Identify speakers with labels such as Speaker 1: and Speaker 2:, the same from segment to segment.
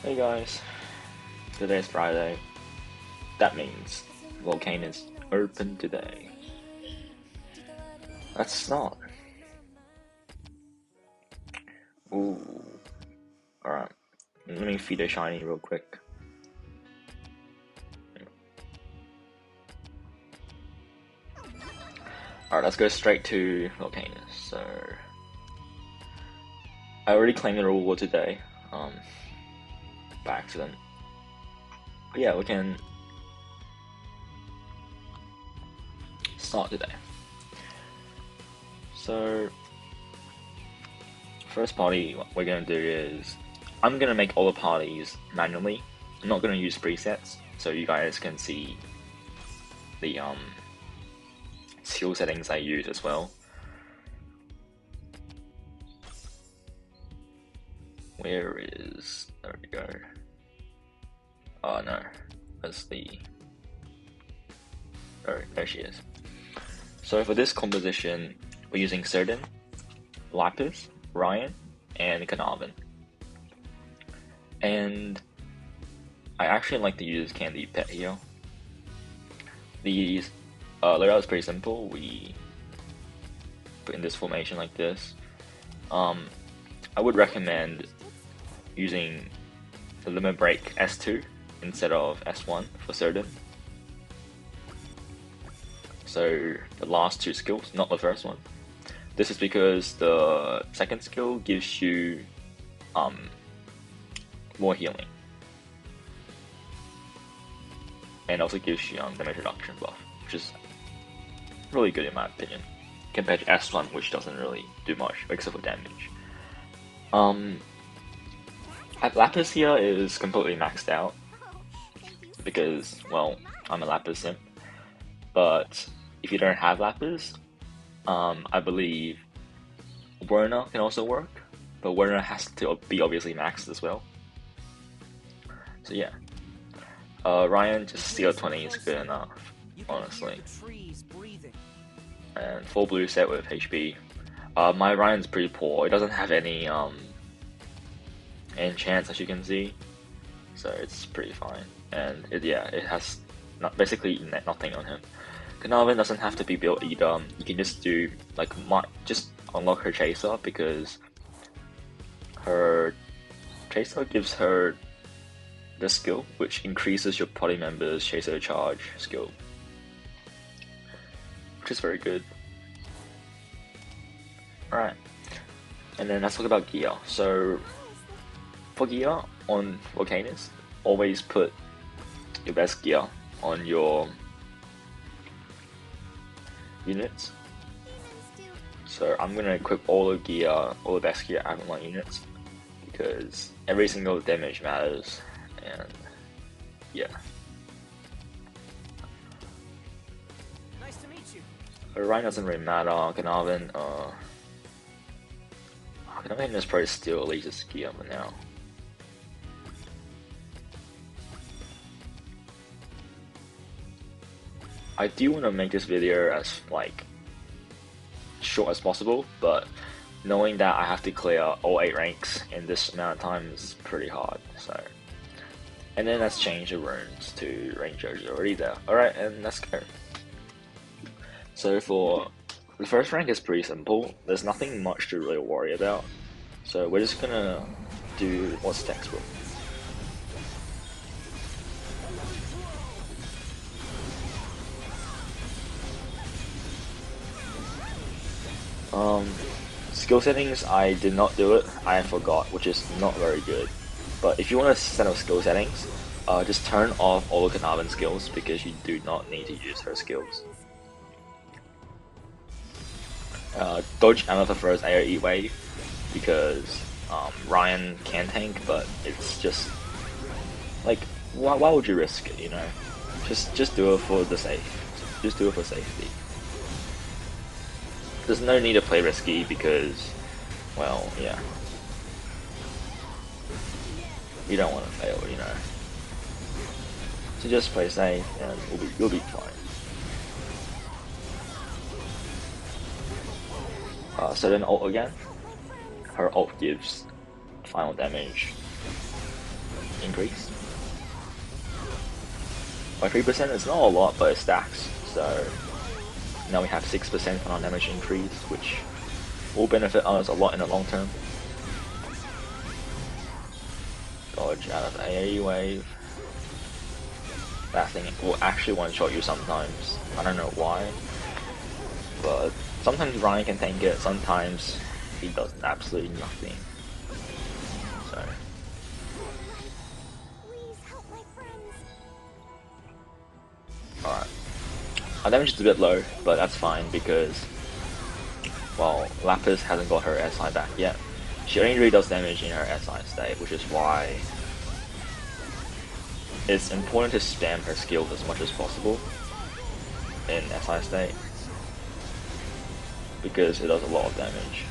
Speaker 1: Hey guys, today's Friday. That means Vulcanus open today. Let's not. Ooh. Alright. Let me feed a shiny real quick. Alright, let's go straight to Vulcanus. So I already claimed the reward today, by accident. But yeah, we can start today. So first party what we're gonna do is I'm gonna make all the parties manually. I'm not gonna use presets, so you guys can see the skill settings I use as well. Where is, there we go. Oh no, that's the, oh, there she is. So for this composition, we're using Certain, Lapis, Ryan, and Carnarvon. And I actually like to use Candy Pet here. The layout is pretty simple. We put in this formation like this. I would recommend using the limit break S2 instead of S1 for Certain. So the last two skills, not the first one. This is because the second skill gives you more healing, and also gives you damage reduction buff, which is really good in my opinion, compared to S1, which doesn't really do much except for damage. Lapis here is completely maxed out because, well, I'm a Lapis simp. But if you don't have Lapis, I believe Werner can also work, but Werner has to be obviously maxed as well. So yeah, Ryan just CL20 is good enough, honestly. And full blue set with HP. My Ryan's pretty poor. It doesn't have any enchants, as you can see, so it's pretty fine. And it has basically nothing on him. Carnarvon doesn't have to be built either. You can just do like just unlock her chaser, because her chaser gives her the skill which increases your party members' chaser charge skill, which is very good. Alright, and then let's talk about gear. So for gear on Vulcanus, always put your best gear on your units. So I'm gonna equip all the gear, all the best gear out of my units, because every single damage matters, and yeah.
Speaker 2: Nice to meet you.
Speaker 1: Ryan doesn't really matter. Carnarvon, Carnarvon is probably still elitist gear for now. I do want to make this video as short as possible, but knowing that I have to clear all 8 ranks in this amount of time is pretty hard. So, and then let's change the runes to Rangers already there. Alright, and let's go. So for the first rank is pretty simple. There's nothing much to really worry about. So we're just gonna do what's textbook. Skill settings, I did not do it. I forgot, which is not very good. But if you want to set up skill settings, just turn off all the Carnarvon skills, because you do not need to use her skills. Dodge Amethyst first AoE wave, because Ryan can tank, but it's just like, why would you risk it? You know, just do it for the safe. Just do it for safety. There's no need to play risky because, well, yeah, you don't want to fail, you know. So just play safe, and you'll be fine. So then ult again. Her ult gives final damage increase by 3%. It's not a lot, but it stacks. So now we have 6% on our damage increase, which will benefit us a lot in the long term. Dodge out of AAE wave. That thing will actually one-shot you sometimes. I don't know why, but sometimes Ryan can tank it, sometimes he does absolutely nothing. So alright. Our damage is a bit low, but that's fine because, well, Lapis hasn't got her SI back yet. She only really does damage in her SI state, which is why it's important to spam her skills as much as possible in SI state, because it does a lot of damage.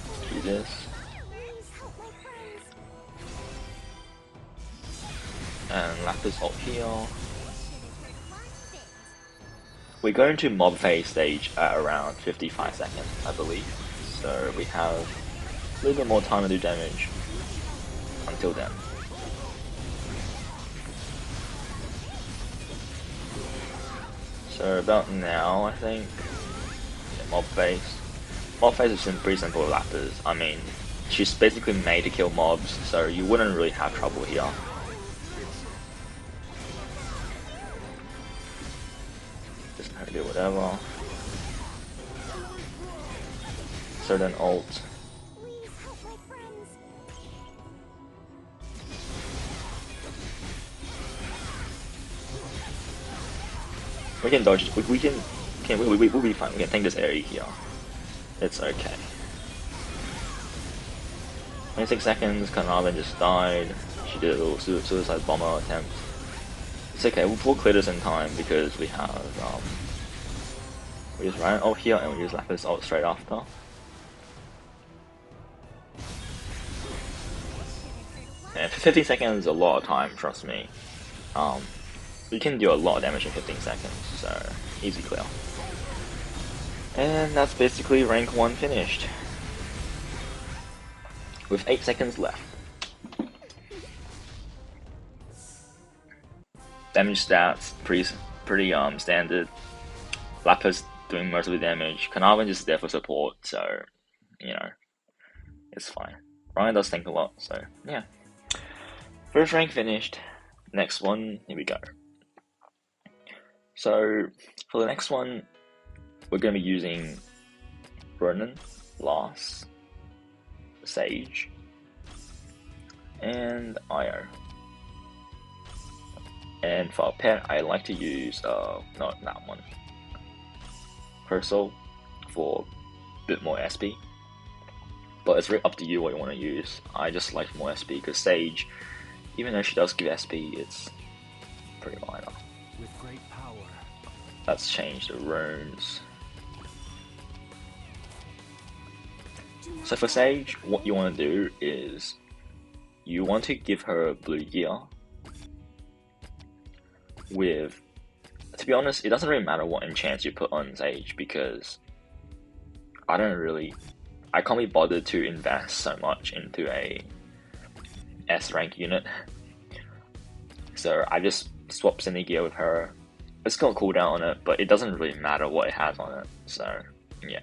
Speaker 1: Let's do this. And Lapis ult here. We're going to mob phase stage at around 55 seconds, I believe. So we have a little bit more time to do damage until then. So about now, I think. Yeah, mob phase. Mob phase is pretty simple with Lapis. I mean, she's basically made to kill mobs, so you wouldn't really have trouble here. Just gonna do whatever. So then ult. We can dodge. We'll be fine. We can tank this area here. It's okay. 26 seconds. Carnarvon just died. She did a little suicide bomber attempt. It's okay. We'll clear this in time because we have we just ran ult here and we use Lapis ult straight after. And 15 seconds is a lot of time. Trust me. We can do a lot of damage in 15 seconds, so easy clear. And that's basically rank 1 finished. With 8 seconds left. Damage stats, pretty standard. Lapis doing most of the damage. Carnarvon just there for support, so, you know, it's fine. Ryan does think a lot, so, yeah. First rank finished. Next one, here we go. So, for the next one, we're going to be using Ronan, Lars, Sage, and Io. And for our pet, I like to use, not that one, Cursor for a bit more SP. But it's really up to you what you want to use. I just like more SP because Sage, even though she does give SP, it's pretty minor.
Speaker 2: With great power.
Speaker 1: Let's change the runes. So for Sage, what you want to do is you want to give her blue gear with, to be honest, it doesn't really matter what enchants you put on Sage because I can't be bothered to invest so much into a S rank unit. So I just swap Cindy gear with her. It's got a cooldown on it, but it doesn't really matter what it has on it. So yeah.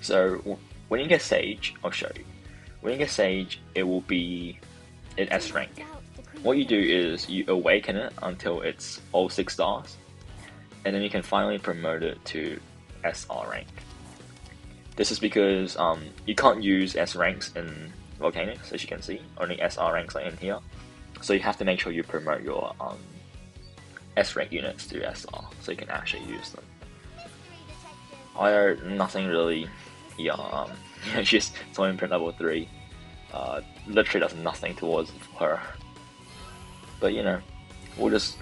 Speaker 1: So when you get Sage, I'll show you. When you get Sage, it will be in S rank. What you do is you awaken it until it's all 6 stars, and then you can finally promote it to SR rank. This is because you can't use S ranks in Vulcanus, as you can see. Only SR ranks are in here. So you have to make sure you promote your S rank units to SR, so you can actually use them. Nothing really here. She's only print level 3. Literally does nothing towards her. But you know, we'll just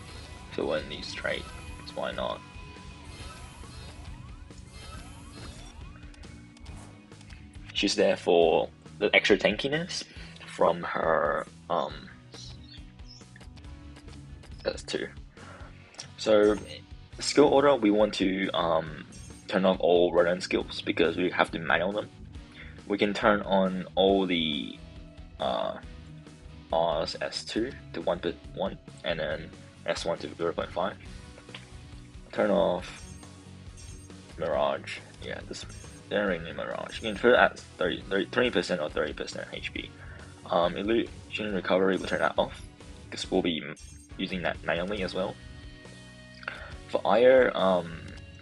Speaker 1: fill in these traits, because why not? She's there for the extra tankiness from her, that's 2. So skill order, we want to turn off all Ronin skills because we have to manual them. We can turn on all the uh, R's S2 to 1 and then S1 to 0.5. Turn off Mirage. Yeah, this generating Mirage. You can put it at 20% or 30% HP. Illusion Recovery, will turn that off because we'll be using that manually as well. For Ire,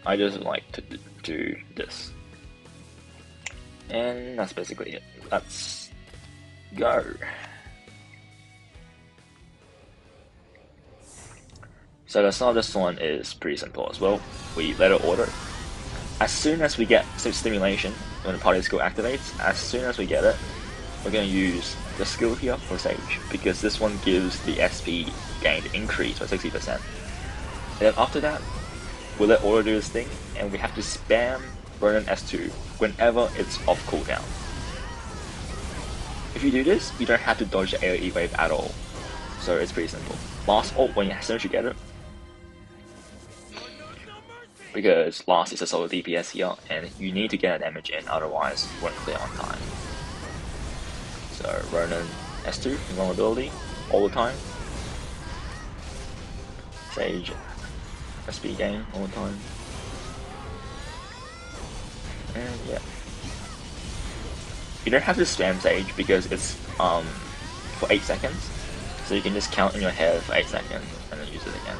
Speaker 1: I just like to do this. And that's basically it. Let's go. So the start of this one is pretty simple as well. We let it order. As soon as we get stimulation, when the party skill activates, as soon as we get it, we're going to use the skill here for Sage, because this one gives the SP gained increase by 60%. And then after that, we'll let order do this thing, and we have to spam Ronin S2 whenever it's off cooldown. If you do this, you don't have to dodge the AoE wave at all. So it's pretty simple. Last ult as soon as you get it, because last is a solo DPS here, and you need to get a damage in, otherwise you won't clear on time. So Ronin S2, invulnerability, all the time. Sage, SP gain, all the time. And yeah. You don't have to spam Sage because it's for 8 seconds. So you can just count in your head for 8 seconds and then use it again.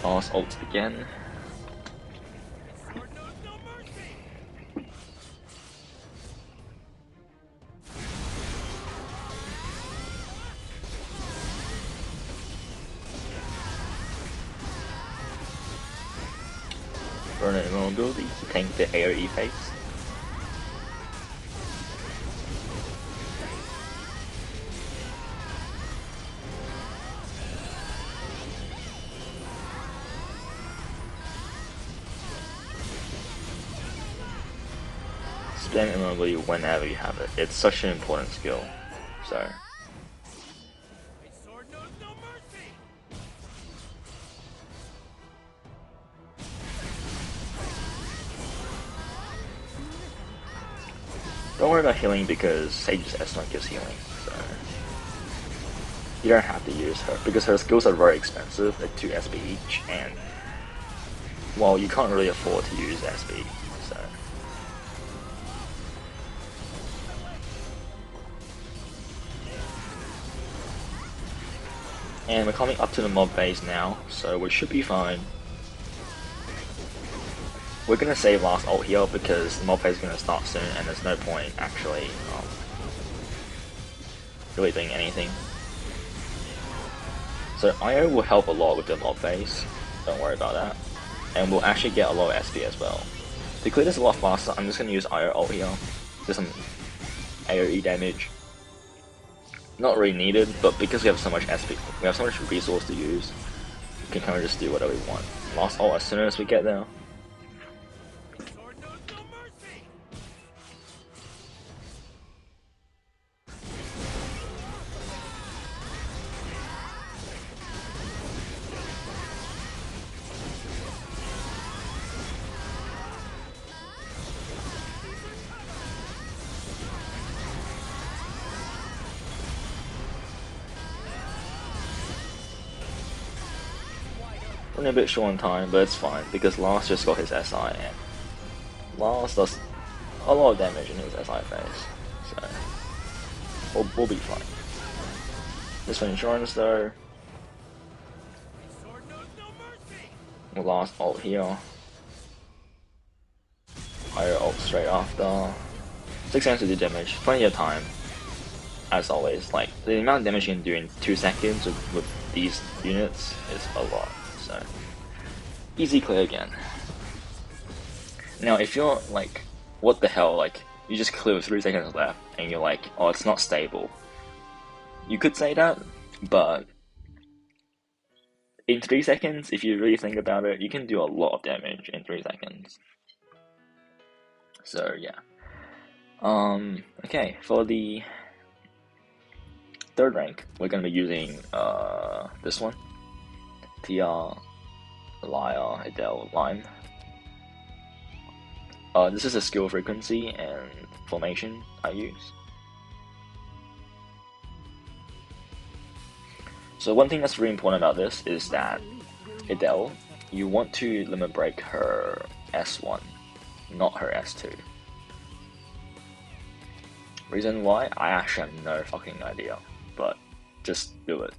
Speaker 1: Last ult again. Ronin invulnerability to tank the AoE phase. Spam invulnerability whenever you have it. It's such an important skill. So don't worry about healing because Sage's S1 gives healing, so you don't have to use her because her skills are very expensive at 2 SP each, and well, you can't really afford to use SP, so. And we're coming up to the mob base now, so we should be fine. We're gonna save last ult here because the mob phase is gonna start soon, and there's no point actually really doing anything. So IO will help a lot with the mob phase. Don't worry about that, and we'll actually get a lot of SP as well. To clear this a lot faster, I'm just gonna use IO ult here, do some AoE damage. Not really needed, but because we have so much SP, we have so much resource to use, we can kind of just do whatever we want. Last ult as soon as we get there. Running a bit short on time, but it's fine because Lars just got his SI, and Lars does a lot of damage in his SI phase, so we'll be fine. Just for insurance though, we'll last ult here. Higher ult straight after. 6 seconds to do damage, plenty of time. As always, like the amount of damage you can do in 2 seconds with these units is a lot. So easy clear again. Now if you're like, what the hell, like you just clear with 3 seconds left and you're like, oh, it's not stable. You could say that, but in 3 seconds, if you really think about it, you can do a lot of damage in 3 seconds. So yeah. Okay, for the third rank, we're gonna be using this one. Tia, Lyre, Adele, Lime. This is a skill frequency and formation I use. So one thing that's really important about this is that Adele, you want to limit break her S1, not her S2. Reason why? I actually have no fucking idea, but just do it.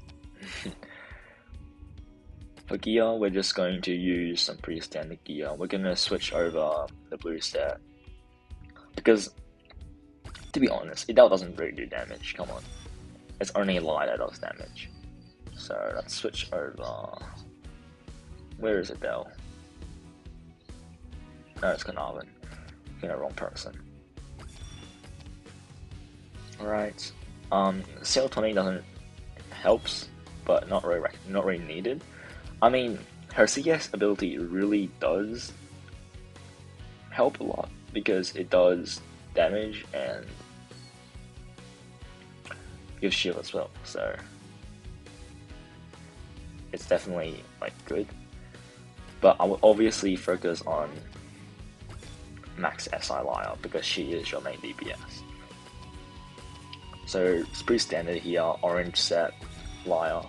Speaker 1: For gear, we're just going to use some pretty standard gear. We're gonna switch over the blue set because, to be honest, Adele doesn't really do damage. Come on, it's only Light that does damage. So let's switch over. Where is Adele? No, it's Carnarvon. You're the wrong person. Alright. Sail 20 doesn't helps, but not really needed. I mean, her CS ability really does help a lot because it does damage and gives shield as well. So it's definitely like good. But I will obviously focus on max SI Lyre because she is your main DPS. So it's pretty standard here, orange set, Lyre.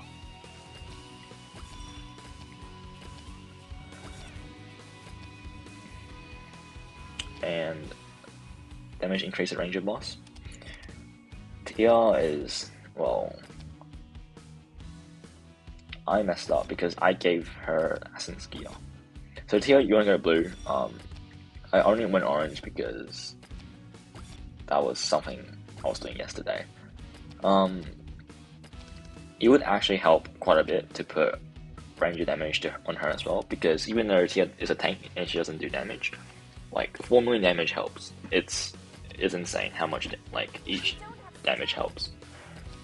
Speaker 1: And damage increase at ranger boss. Tia is, well, I messed up because I gave her Essence gear. So Tia, you wanna go blue. I only went orange because that was something I was doing yesterday. It would actually help quite a bit to put ranger damage on her as well, because even though Tia is a tank and she doesn't do damage, like 4 million damage helps. It's insane how much like each damage helps.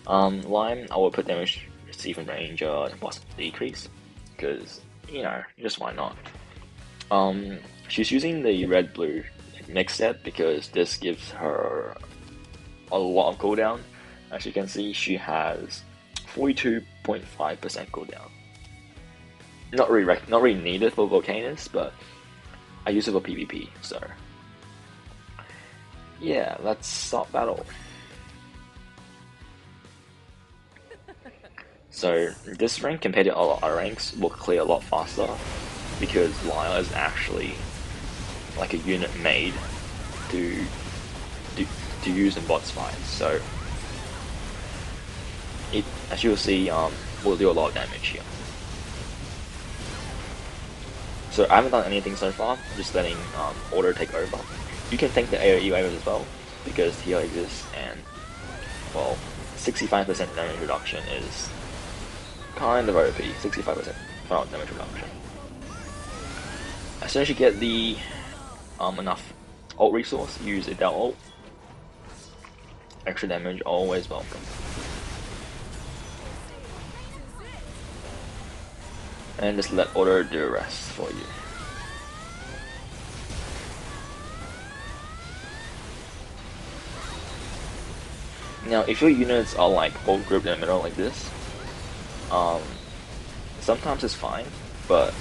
Speaker 1: Lime, I will put damage receive from ranger and boss decrease, because you know, just why not. She's using the red blue mix set because this gives her a lot of cooldown. As you can see, she has 42.5% cooldown. Not really needed for Vulcanus, but I use it for PvP. So yeah, let's start battle. So this rank compared to all other ranks will clear a lot faster because Lyre is actually like a unit made to use in bots fights. So it, as you'll see, will do a lot of damage here. So I haven't done anything so far, I'm just letting order take over. You can thank the AoE waivers as well, because Tia exists, and well, 65% damage reduction is kind of OP. 65% damage reduction. As soon as you get the enough ult resource, use Adele ult. Extra damage always welcome. And just let order do the rest for you. Now, if your units are like all grouped in the middle like this, sometimes it's fine, but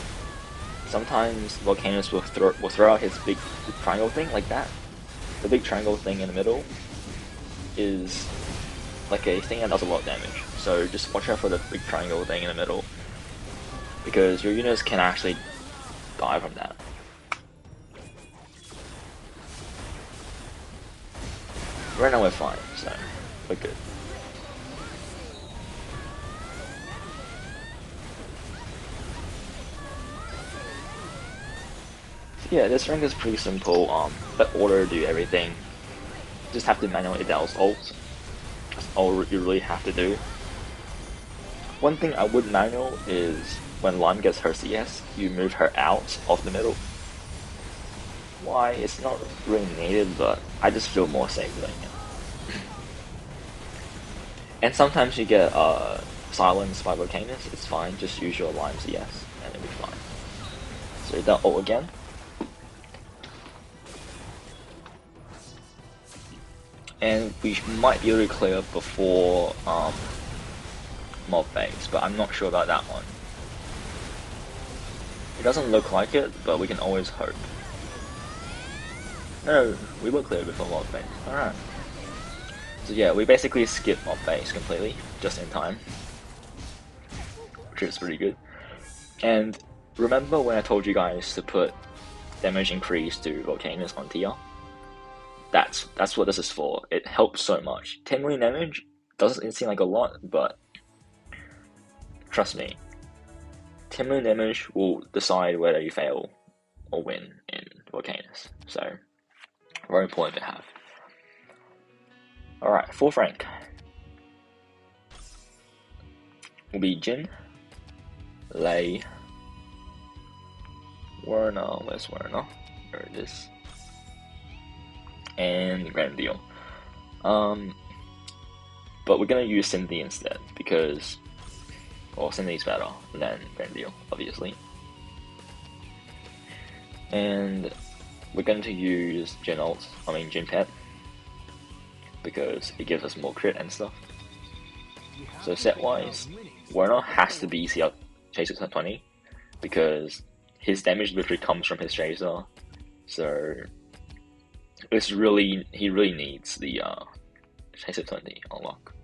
Speaker 1: sometimes Vulcanus will throw out his big triangle thing like that. The big triangle thing in the middle is like a thing that does a lot of damage. So just watch out for the big triangle thing in the middle, because your units can actually die from that. Right now we're fine, so we're good. Yeah, this rank is pretty simple. Let order do everything. Just have to manually Adele's ult. That's all you really have to do. One thing I would manual is when Lime gets her CS, you move her out of the middle. Why? It's not really needed, but I just feel more safe doing it. And sometimes you get silenced by Vulcanus, it's fine, just use your Lime CS and it'll be fine. So that ult again. and we might be able to clear before mob phase, but I'm not sure about that one. It doesn't look like it, but we can always hope. No, we will clear before mob phase. Alright. So yeah, we basically skip mob phase completely, just in time, which is pretty good. And remember when I told you guys to put damage increase to Vulcanus on TR? That's what this is for. It helps so much. 10 million damage doesn't seem like a lot, but trust me, 10 million damage will decide whether you fail or win in Vulcanus. So, very important to have. Alright, 4th rank will be Jin, Lei, Werner, where's Werner? There it is. And Grandiel. But we're gonna use Cindy instead because, well, Cindy's better than Grandiel, obviously. And we're going to use Jin Pet, because it gives us more crit and stuff. So set wise, Werner has to be CR Chaser 20 because his damage literally comes from his Chaser. So he really needs the Chaser 20 unlock.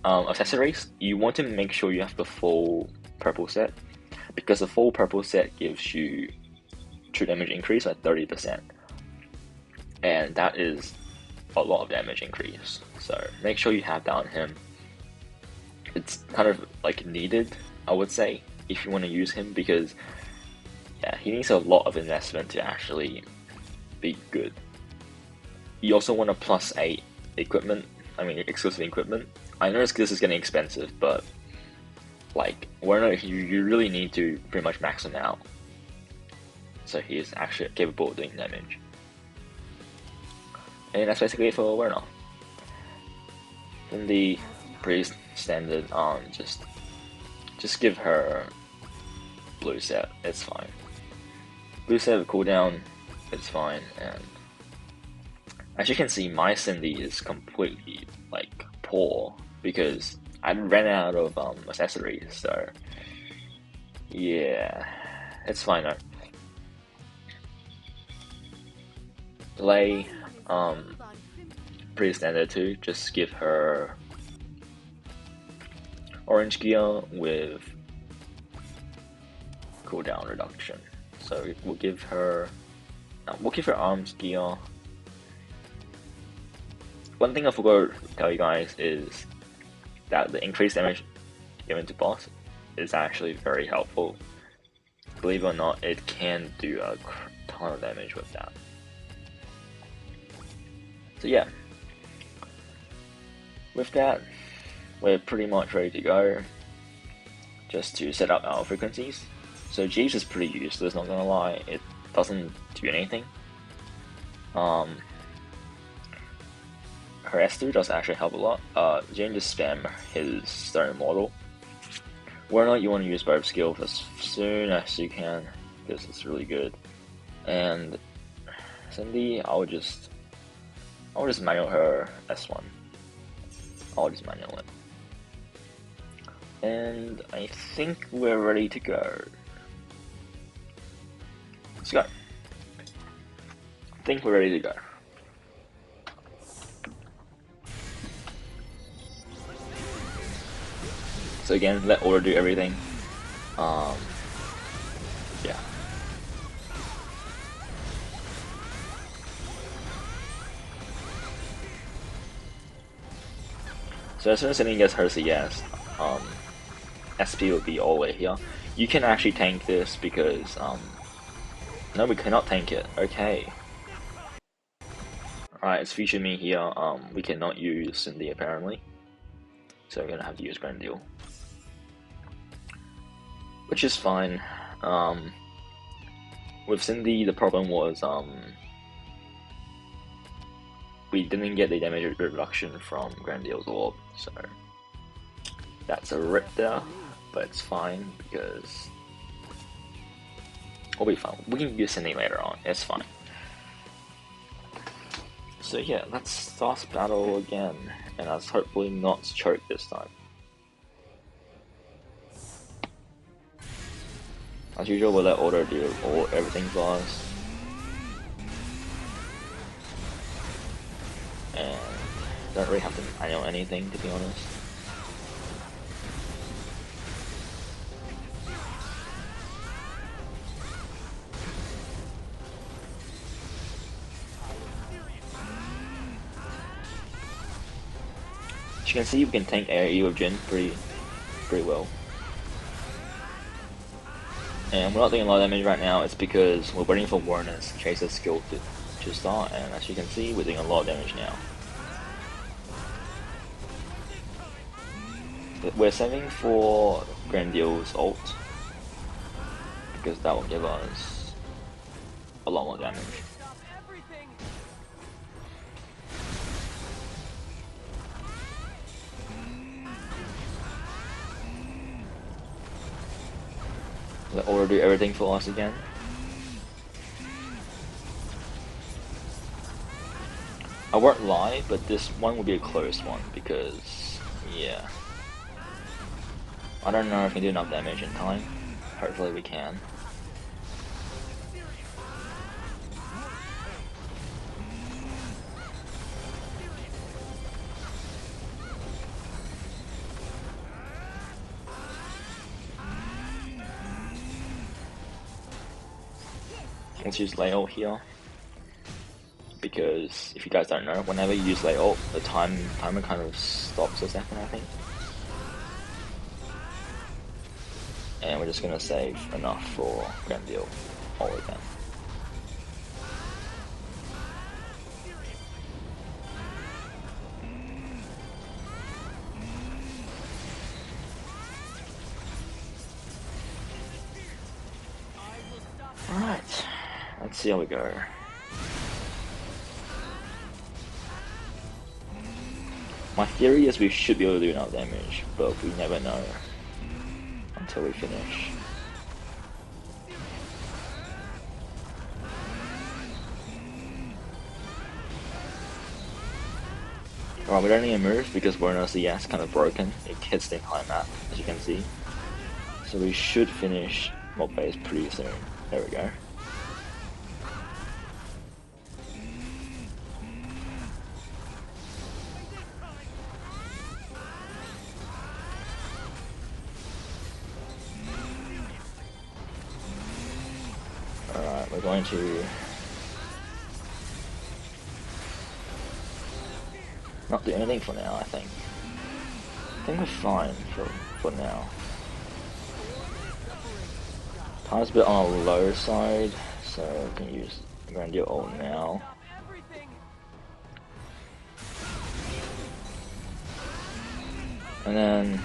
Speaker 1: Accessories, you want to make sure you have the full purple set, because the full purple set gives you true damage increase at 30%, and that is a lot of damage increase. So make sure you have that on him. It's kind of like needed, I would say, if you want to use him, because yeah, he needs a lot of investment to actually be good. You also want a +8 equipment, exclusive equipment. I know this is getting expensive, but like, Werner, you really need to pretty much max him out, so he is actually capable of doing damage. And that's basically it for Werner. Then the pretty standard, just give her blue set, it's fine. Blue set with cooldown, it's fine. And as you can see, my Cindy is completely like poor because I ran out of accessories, so yeah, it's fine though. Lei, pretty standard too, just give her orange gear with cooldown reduction. So we'll give her arms gear. One thing I forgot to tell you guys is that the increased damage given to boss is actually very helpful. Believe it or not, it can do a ton of damage with that. So yeah, with that, we're pretty much ready to go. Just to set up our frequencies. So Jeeves is pretty useless, not gonna lie. It doesn't do anything. Her S2 does actually help a lot. Jane just spam his Stone Mortal. Werner, you want to use both skills as soon as you can, because it's really good. And Cindy, I'll just manual her S1. I'll just manual it. And I think we're ready to go. Let's go. I think we're ready to go. So again, let order do everything. Yeah. So as soon as anything gets her CS, SP will be all the way here. You can actually tank this because, no, we cannot tank it. Okay. Alright, it's featured me here. We cannot use Cindy apparently. So we're gonna have to use Grandiel. Which is fine. With Cindy, the problem was, we didn't get the damage reduction from Grandiel's orb, so that's a rip there, but it's fine because we'll be fine. We can use Cindy later on, it's fine. So yeah, let's start battle again, and let's hopefully not choke this time. As usual, we'll let Auto do everything for us. And don't really have to manual anything, to be honest. As you can see, we can tank AoE with Jin pretty well. And we're not doing a lot of damage right now, it's because we're waiting for Vulcanus, Chaser's skill to start, and as you can see, we're doing a lot of damage now. But we're saving for Grandiel's ult, because that will give us a lot more damage. Let Aura do everything for us again. I won't lie, but this one will be a close one because, yeah. I don't know if we can do enough damage in time. Hopefully we can. Let's use lay ult here, because if you guys don't know, whenever you use lay ult, the timer kind of stops a second, I think. And we're just gonna save enough for Grandiel all again. Alright, let's see how we go. My theory is we should be able to do enough damage, but we never know until we finish. Alright, we don't need a move because Vulcanus CS kind of broken. It hits the entire map, as you can see. So we should finish mob base pretty soon. There we go. Alright, we're going to not do anything for now, I think. I think we're fine for now. Time's a bit on the low side, so we can use Grandiel ult now. And then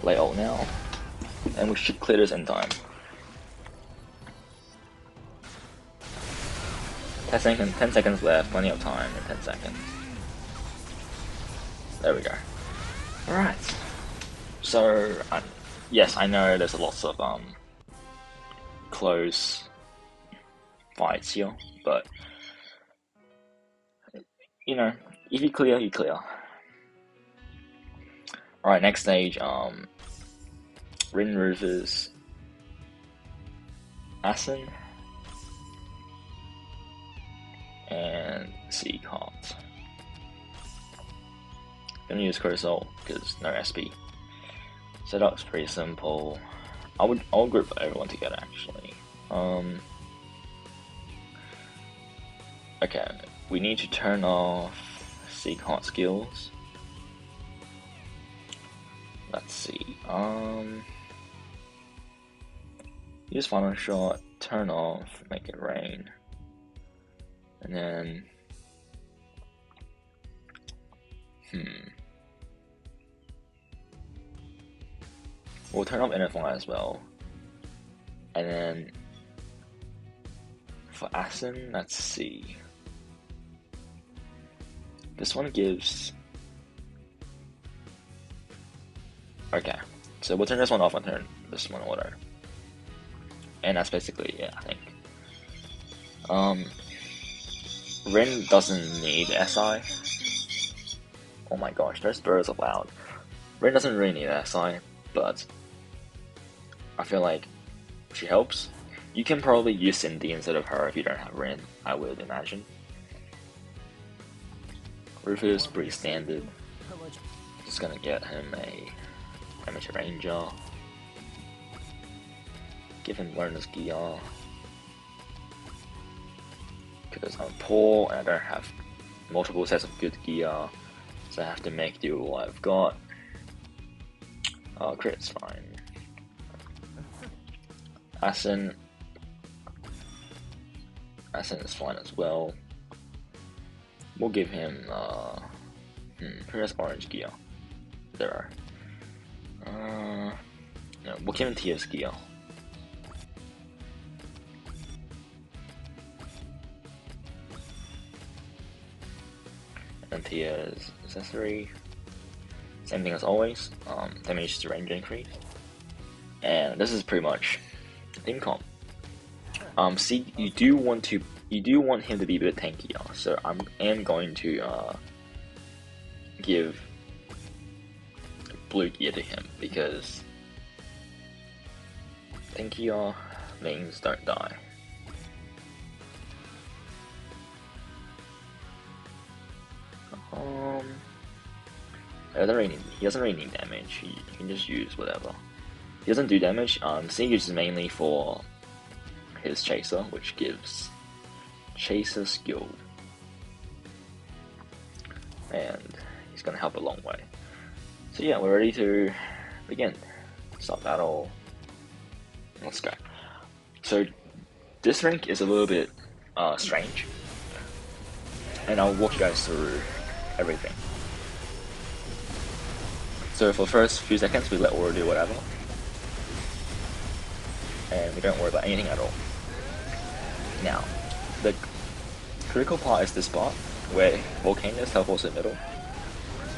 Speaker 1: lay ult now. And we should clear this in time. 10 seconds left, plenty of time in 10 seconds. There we go. Alright. So, yes, I know there's lots of close fights here, but you know, if you clear, you clear. Alright, next stage, Rin Rufus Asin and Sea Cart. Gonna use Crystal because no SP. Setup's pretty simple. I'll group everyone together actually. Okay, we need to turn off Sea Cart skills. Let's see. Use final shot, turn off, make it rain. And then we'll turn off NFI as well. And then for Asin, let's see. This one gives. Okay, so we'll turn this one off and turn this one auto. And that's basically it, I think. Rin doesn't need SI. Oh my gosh, those birds are loud. Rin doesn't really need SI, but I feel like she helps. You can probably use Cindy instead of her if you don't have Rin, I would imagine. Rufus, pretty standard. Just gonna get him a Amateur Ranger. Give him Learner's Gear. Because I'm poor and I don't have multiple sets of good gear, so I have to make do with what I've got. Crit's fine. Asin is fine as well. We'll give him who has orange gear? There are. No, we'll give him Tia's gear. And Tia's accessory. Same thing as always. Damage to range increase. And this is pretty much team comp. See, you do want him to be a bit tankier, so I am going to give blue gear to him because tankier means don't die. He doesn't really need damage. He can just use whatever. He doesn't do damage. C uses mainly for his chaser, which gives chaser skill, and he's gonna help a long way. So yeah, we're ready to begin. Start battle. Let's go. So this rank is a little bit strange, and I'll walk you guys through everything. So for the first few seconds, we let Aura do whatever, and we don't worry about anything at all. Now, the critical part is this part, where Vulcanus teleports in the middle.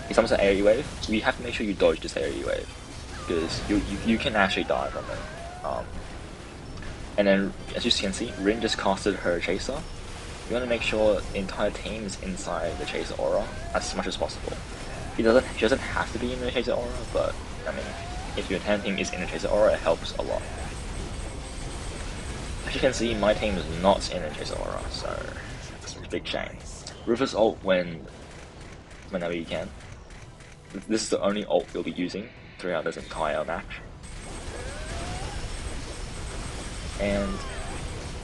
Speaker 1: He summons an AoE wave. You have to make sure you dodge this AoE wave, because you can actually die from it. And then, as you can see, Rin just casted her Chaser. You want to make sure the entire team is inside the Chaser aura as much as possible. She doesn't have to be in the Chaser aura, but I mean, if your entire team is in the Chaser aura, it helps a lot. As you can see, my team is not in the Chaser aura, so it's a big shame. Rufus ult whenever you can. This is the only ult you'll be using throughout this entire match. And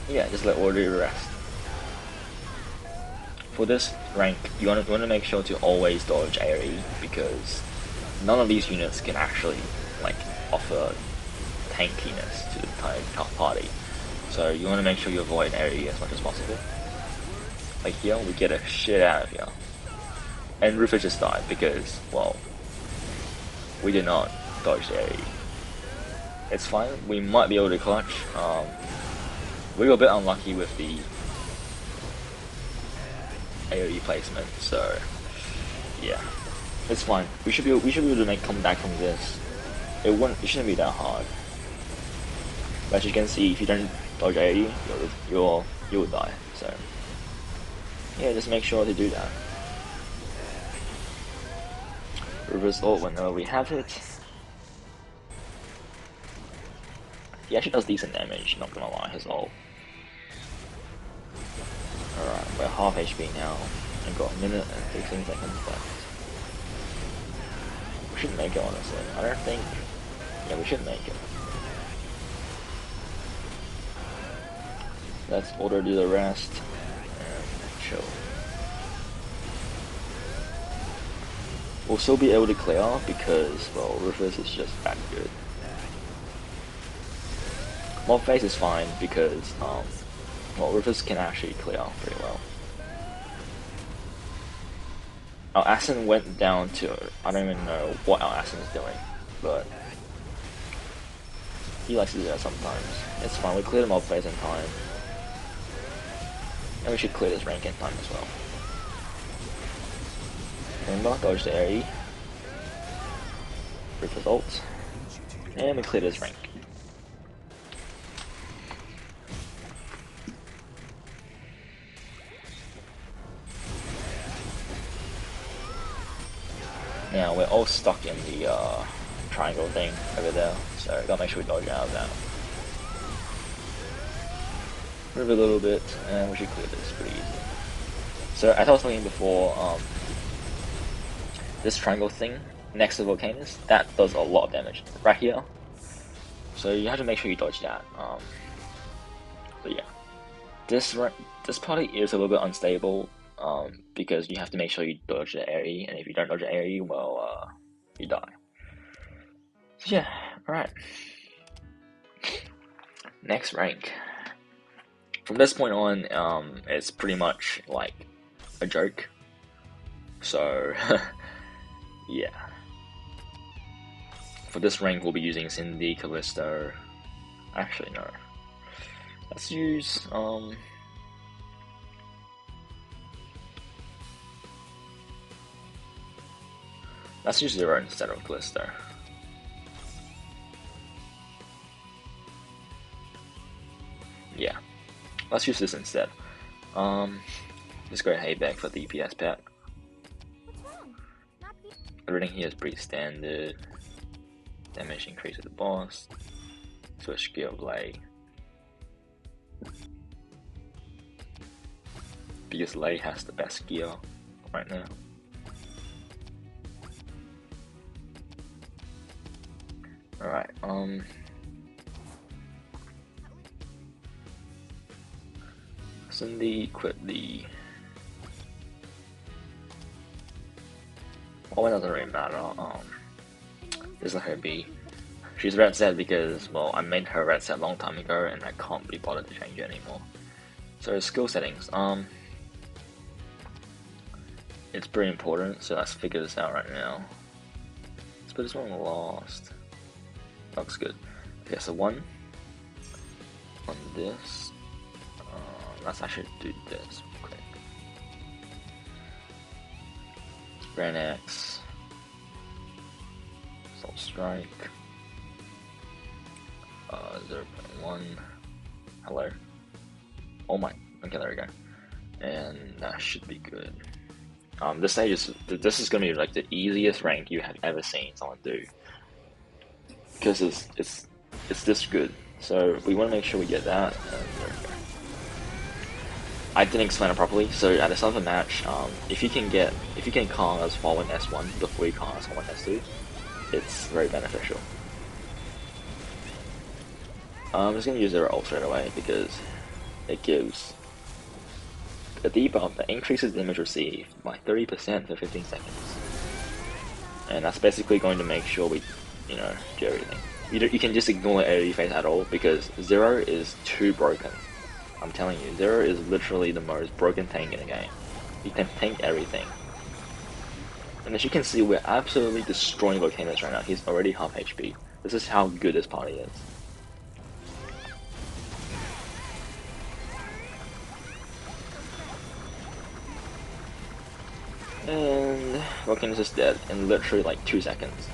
Speaker 1: yeah, just let Order do the rest. For this rank, you want to make sure to always dodge AoE, because none of these units can actually like offer tankiness to the entire party. So you want to make sure you avoid AoE as much as possible. Like here, we get a shit out of here. And Rufus just died because, well, we did not dodge the AoE. It's fine, we might be able to clutch. We were a bit unlucky with the AoE placement, so yeah, it's fine. We should be able to come back from this. It shouldn't be that hard. But as you can see, if you don't dodge AoE, you'll die. So yeah, just make sure to do that. Reverse ult whenever we have it. He actually does decent damage, not gonna lie, his ult. Alright, we're half HP now, and got a minute and 16 seconds left. We should make it, honestly. I don't think... Yeah, we should make it. Let's Order do the rest, and chill. We'll still be able to clear, because, well, Rufus is just that good. Mob phase is fine, because, well, Rufus can actually clear pretty well. Our Asin went down to, I don't even know what our Asin is doing, but he likes to do that sometimes. It's fine, we cleared the mob phase in time. And we should clear this rank in time as well. Remember, dodge the AoE. Rufus ult. And we clear this rank. Now we're all stuck in the triangle thing over there, so gotta make sure we dodge out of that. Move a little bit, and we should clear this pretty easy. So as I was saying before, this triangle thing next to Vulcanus, that does a lot of damage right here. So you have to make sure you dodge that. But yeah, this party is a little bit unstable because you have to make sure you dodge the AoE, and if you don't dodge the AoE, well, you die. So yeah, alright. Next rank. From this point on, it's pretty much like a joke. So yeah. For this rank, we'll be using Cindy, Callisto. Actually, no. Let's use let's use Zero instead of Callisto. Yeah, let's use this instead. Let's go Hayback for the DPS pack. Everything here is pretty standard. Damage increase of the boss. Switch skill Lay. Because Lay has the best gear right now. Alright, Cindy quit the... Well, it doesn't really matter, just let her be. She's red set because, well, I made her red set a long time ago and I can't be bothered to change it anymore. So skill settings, it's pretty important, so let's figure this out right now. Let's put this one last. Looks good. Okay, so one on this. Let's actually do this quick. Grand X. Soul Strike. 0.1. Hello. Oh my. Okay, there we go. And that should be good. This stage is gonna be like the easiest rank you have ever seen someone do. Because it's this good. So we want to make sure we get that. And there we go. I didn't explain it properly. So at the start of a match, if you can call as forward S1 before you call as forward S2, it's very beneficial. I'm just gonna use Zero ult straight away because it gives a debuff that increases damage received by 30% for 15 seconds, and that's basically going to make sure we, do everything. You can just ignore AoE phase at all because Zero is too broken. I'm telling you, Zero is literally the most broken tank in the game. He can tank everything. And as you can see, we're absolutely destroying Vulcanus right now. He's already half HP. This is how good this party is. And Vulcanus is dead in literally like 2 seconds.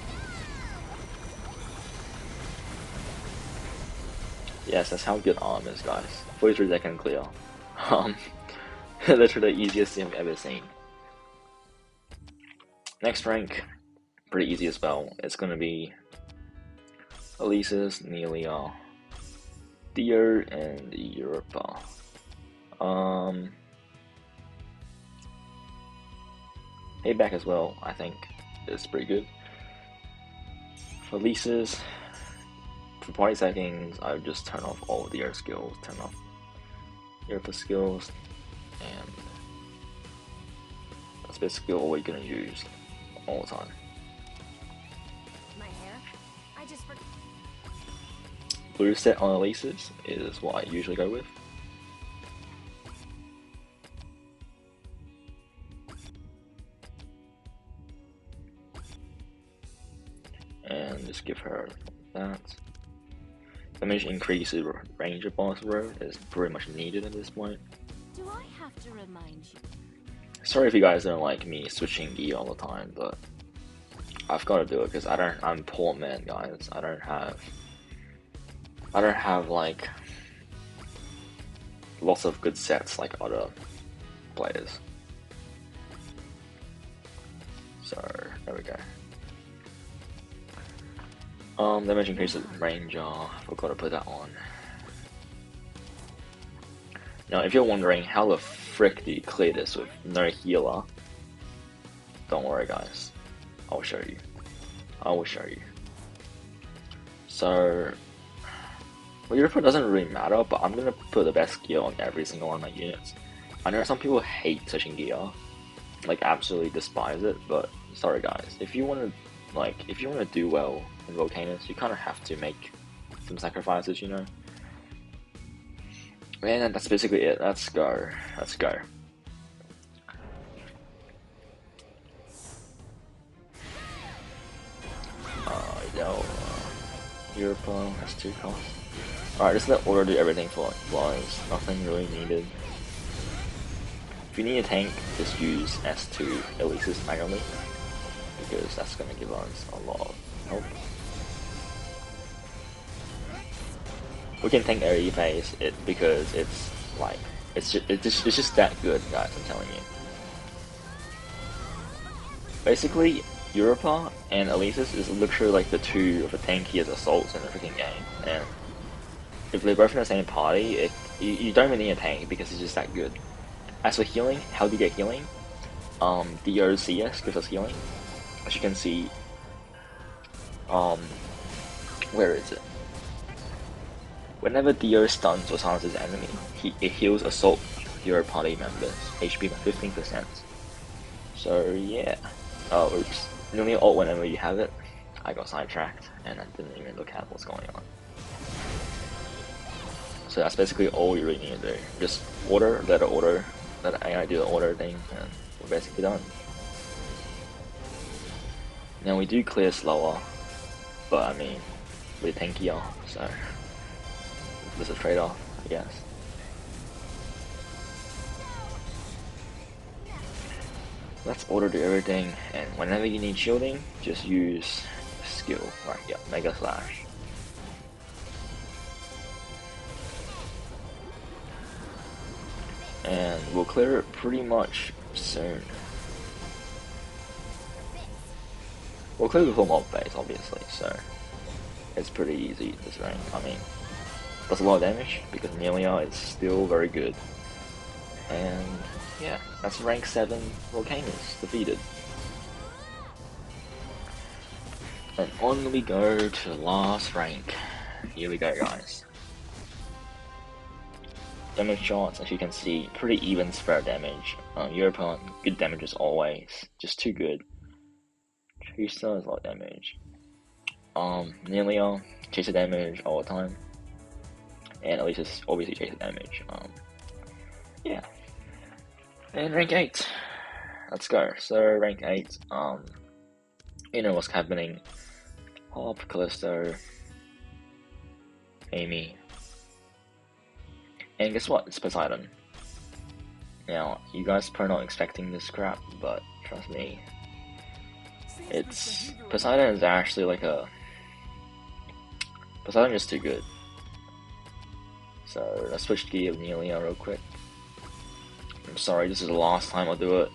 Speaker 1: Yes, that's how good ARM is, guys. 43-second clear. Literally the easiest thing I've ever seen. Next rank, pretty easy as well. It's gonna be Elisa's, Nelia, Dio, and Europa. Hayback as well, I think, is pretty good. For Elisa's, for party settings, I would just turn off all of the air skills, turn off Europa skills, and that's basically all we're gonna use all the time.
Speaker 3: My hair? I just forgot.
Speaker 1: Blue set on Elisa's is what I usually go with. And just give her that. Damage increases range of boss road is pretty much needed at this point.
Speaker 3: Do I have to remind you?
Speaker 1: Sorry if you guys don't like me switching gear all the time, but I've got to do it because I'm a poor man, guys. I don't have like lots of good sets like other players. So There we go. Damage increases Ranger. Forgot to put that on. Now, if you're wondering how the frick do you clear this with no healer, don't worry, guys. I'll show you. I will show you. So, well, your input doesn't really matter, but I'm gonna put the best gear on every single one of my units. I know some people hate switching gear, like absolutely despise it, but sorry guys, if you want to do well in Vulcanus, you kind of have to make some sacrifices, you know. And that's basically it. Let's go. Let's go. Europa has 2 costs. Alright, just let order do everything for like flies. Nothing really needed. If you need a tank, just use S2 Elisis manually, because that's gonna give us a lot of help. We can tank area phase it because it's like it's just that good, guys. I'm telling you. Basically, Europa and Elisis is literally like the 2 of the tankiest assaults in the freaking game, and if they're both in the same party, you don't really need a tank because it's just that good. As for healing, how do you get healing? DOCS gives us healing. As you can see, where is it? Whenever DO stuns or silences enemy, it heals assault your party members HP by 15%. So yeah. Oh, oops. You only ult whenever you have it. I got sidetracked and I didn't even look at what's going on. So that's basically all you really need to do. Just order, let AI do the order thing, and we're basically done. Now we do clear slower, but I mean, we're tankier, so there's a trade-off, I guess. Let's order do everything, and whenever you need shielding, just use skill, right? Yeah, Mega Slash. And we'll clear it pretty much soon. We'll clear before mob phase, obviously, so it's pretty easy this rank. I mean, does a lot of damage because Nelia is still very good. And yeah, that's rank 7 Vulcanus defeated. And on we go to the last rank. Here we go, guys. Damage shots, as you can see, pretty even spread damage. Europa, good damage as always, just too good. Chaser is a lot of damage. Nelia, chaser damage all the time. And at least it's obviously chaser damage. Yeah. And rank 8. Let's go. So rank 8, you know what's happening. Hop, Callisto, Amy. And guess what? It's Poseidon. Now, you guys are probably not expecting this crap, but trust me, it's Poseidon is actually like a Poseidon is too good. So let's switch gear of Nelia real quick. I'm sorry, this is the last time I'll do it.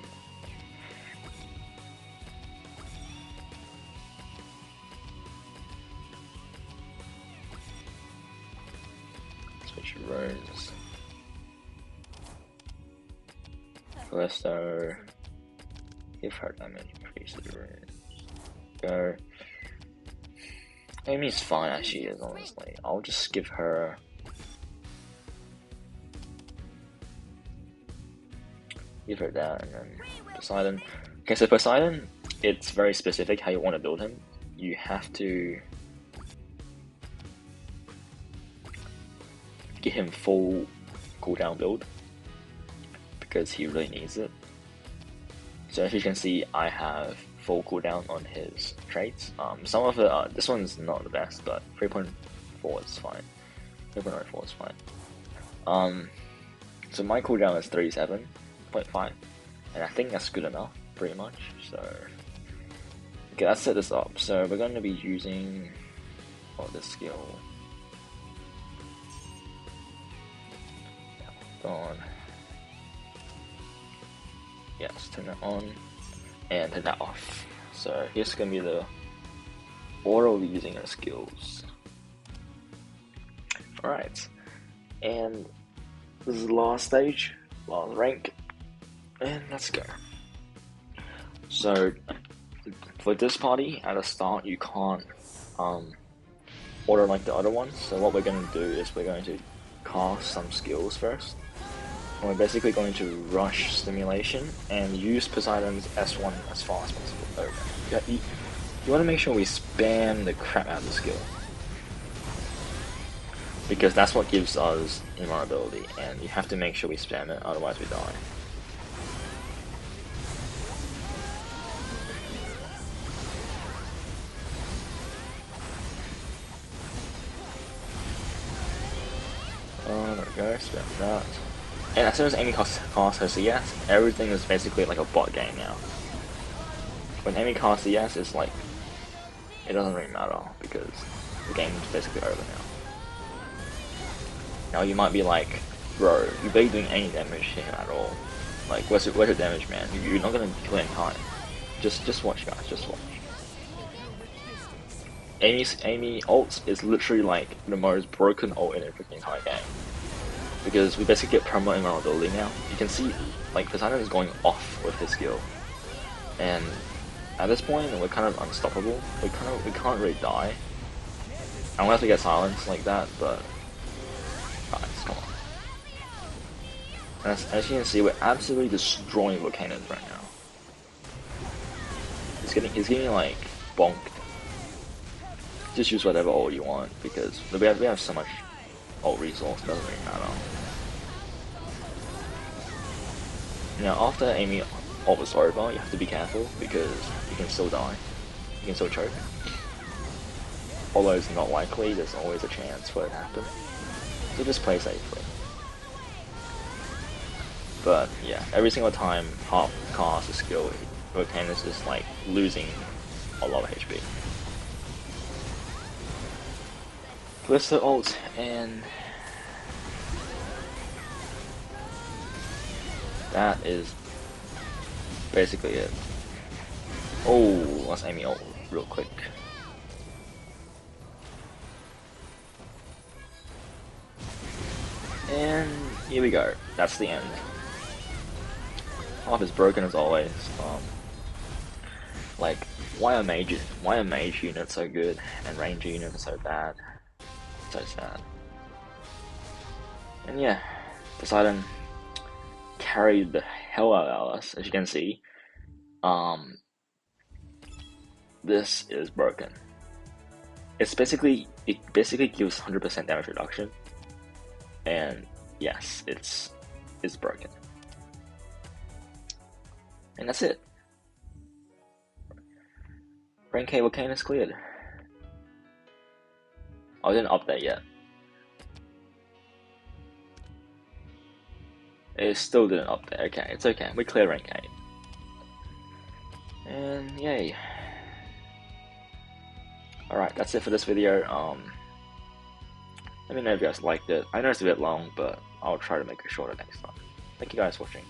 Speaker 1: Switch rows. Callisto. Give her damage increase the runes. Go. Amy's fine as she is, honestly. I'll just give her. Give her that, and then Poseidon. Okay, so Poseidon, it's very specific how you want to build him. You have to get him full cooldown build because he really needs it. So as you can see, I have full cooldown on his traits. Some of it, this one's not the best, but 3.4 is fine. 3.04 is fine. So my cooldown is 37.5, and I think that's good enough, pretty much. So, okay, let's set this up. So we're going to be using this skill. On. Yes, turn that on and turn that off. So here's gonna be the order of using our skills. Alright, and this is the last stage, last rank, and let's go. So for this party, at the start, you can't order like the other ones. So what we're going to do is we're going to cast some skills first. And we're basically going to rush stimulation and use Poseidon's S1 as fast as possible. You want to make sure we spam the crap out of the skill, because that's what gives us invulnerability, and you have to make sure we spam it, otherwise we die. Oh, there we go, spam that. And as soon as Amy casts her CS, everything is basically like a bot game now. When Amy casts CS, it's like, it doesn't really matter, because the game is basically over now. Now you might be like, bro, you're barely doing any damage to him at all. Like, where's your damage, man? You're not gonna kill him in time. Just watch, guys, just watch. Amy ult is literally like the most broken ult in the entire game. Because we basically get perma invulnerability now. You can see, like, Poseidon is going off with his skill. And at this point, we're kind of unstoppable. We can't really die. Unless we get silenced like that, but guys, come on. And as you can see, we're absolutely destroying Vulcanus right now. He's getting like bonked. Just use whatever ult you want, because we have so much ult resource, it doesn't really matter. Now after Amy ult was over, you have to be careful, because you can still die. You can still choke. Although it's not likely, there's always a chance for it to happen. So just play safely. But yeah, every single time Harp casts a skill, Vulcanus is like losing a lot of HP. Blister ult, and that is basically it. Oh, let's Amy ult real quick. And here we go. That's the end. Half is broken as always. Like, why are mage units so good and range units so bad? So sad. And yeah, Poseidon carried the hell out of us, as you can see. This is broken. It basically gives 100% damage reduction. And yes, it's broken. And that's it. Rank K Vulcanus cleared. I didn't update yet. It still didn't update. Okay, it's okay. We clear rank 8. And yay. Alright, that's it for this video. Let me know if you guys liked it. I know it's a bit long, but I'll try to make it shorter next time. Thank you guys for watching.